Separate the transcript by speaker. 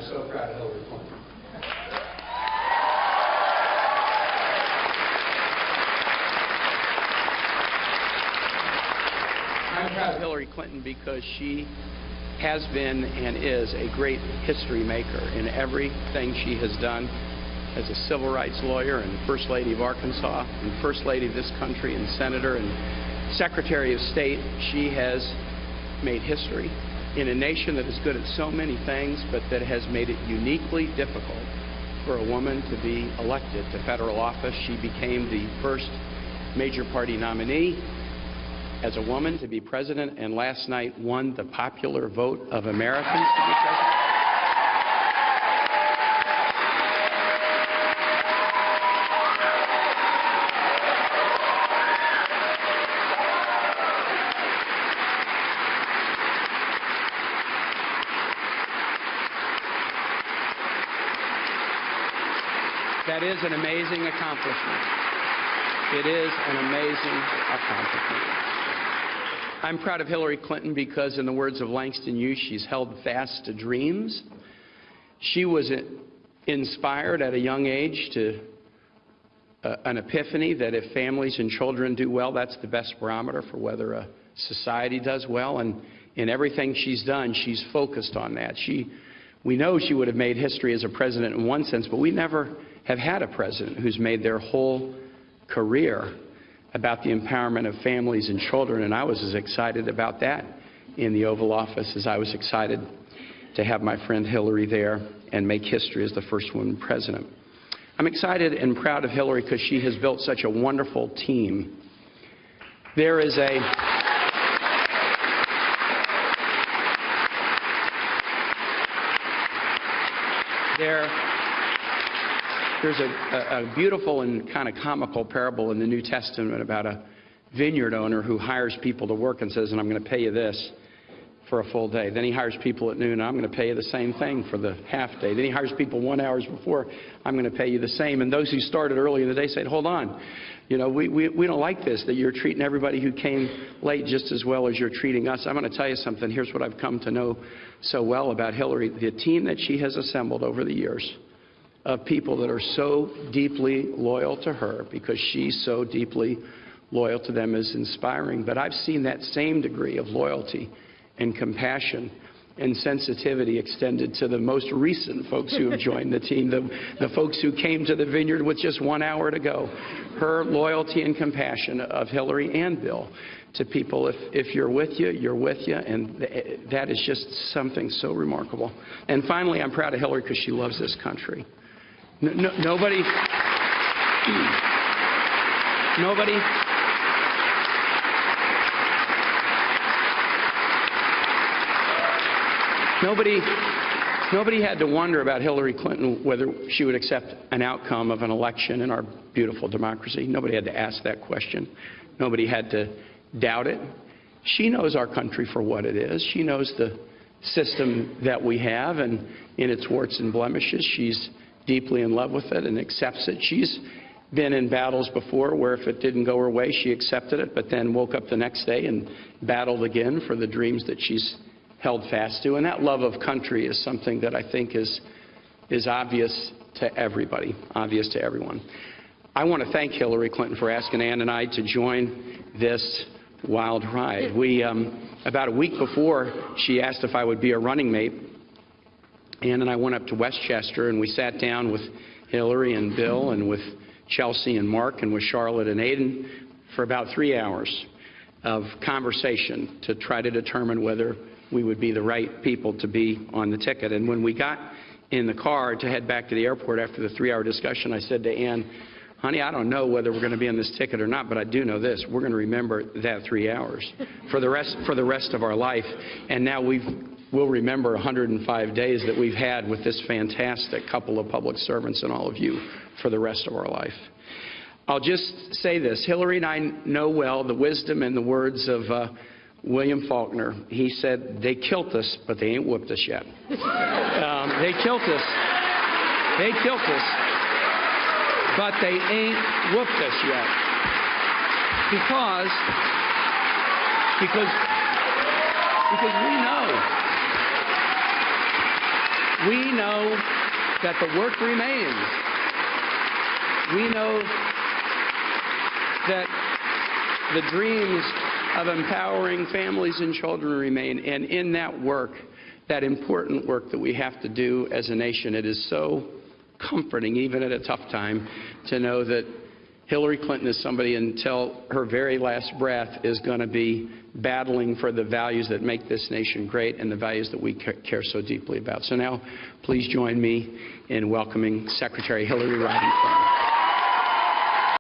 Speaker 1: are so proud of Hillary Clinton. I'm proud of Hillary Clinton because she has been and is a great history maker in everything she has done as a civil rights lawyer and First Lady of Arkansas and First Lady of this country and Senator and Secretary of State. She has made history in a nation that is good at so many things, but that has made it uniquely difficult for a woman to be elected to federal office. She became the first major party nominee as a woman to be president, and last night won the popular vote of Americans to be president. That is an amazing accomplishment. It is an amazing accomplishment. I'm proud of Hillary Clinton because, in the words of Langston Hughes, she's held fast to dreams. She was inspired at a young age to an epiphany that if families and children do well, that's the best barometer for whether a society does well. And in everything she's done, she's focused on that. We know she would have made history as a president in one sense, but we never have had a president who's made their whole career about the empowerment of families and children, and I was as excited about that in the Oval Office as I was excited to have my friend Hillary there and make history as the first woman president. I'm excited and proud of Hillary because she has built such a wonderful team. There's a beautiful and kind of comical parable in the New Testament about a vineyard owner who hires people to work and says, and I'm going to pay you this for a full day. Then he hires people at noon, and I'm going to pay you the same thing for the half day. Then he hires people 1 hour before, I'm going to pay you the same. And those who started early in the day said, hold on, you know, we don't like this, that you're treating everybody who came late just as well as you're treating us. I'm going to tell you something. Here's what I've come to know so well about Hillary. The team that she has assembled over the years of people that are so deeply loyal to her because she's so deeply loyal to them is inspiring. But I've seen that same degree of loyalty and compassion and sensitivity extended to the most recent folks who have joined the team, the folks who came to the vineyard with just 1 hour to go. Her loyalty and compassion of Hillary and Bill to people, if you're with you, you're with you, and that is just something so remarkable. And finally, I'm proud of Hillary because she loves this country. Nobody had to wonder about Hillary Clinton whether she would accept an outcome of an election in our beautiful democracy. Nobody had to ask that question. Nobody had to doubt it. She knows our country for what it is. She knows the system that we have, and in its warts and blemishes, she's deeply in love with it and accepts it. She's been in battles before where if it didn't go her way, she accepted it, but then woke up the next day and battled again for the dreams that she's held fast to. And that love of country is something that I think is obvious to everybody, obvious to everyone. I want to thank Hillary Clinton for asking Ann and I to join this wild ride. About a week before she asked if I would be a running mate, Ann and I went up to Westchester and we sat down with Hillary and Bill and with Chelsea and Mark and with Charlotte and Aiden for about 3 hours of conversation to try to determine whether we would be the right people to be on the ticket. And when we got in the car to head back to the airport after the 3-hour discussion, I said to Ann, honey, I don't know whether we're going to be on this ticket or not, but I do know this. We're going to remember that 3 hours for the rest of our life. And now we'll remember 105 days that we've had with this fantastic couple of public servants and all of you for the rest of our life. I'll just say this. Hillary and I know well the wisdom and the words of William Faulkner. He said, they kilt us, but they ain't whooped us yet. They kilt us, but they ain't whooped us yet. Because we know we know that the work remains. We know that the dreams of empowering families and children remain. And in that work, that important work that we have to do as a nation, it is so comforting, even at a tough time, to know that Hillary Clinton is somebody until her very last breath is going to be battling for the values that make this nation great and the values that we care so deeply about. So now, please join me in welcoming Secretary Hillary Rodham.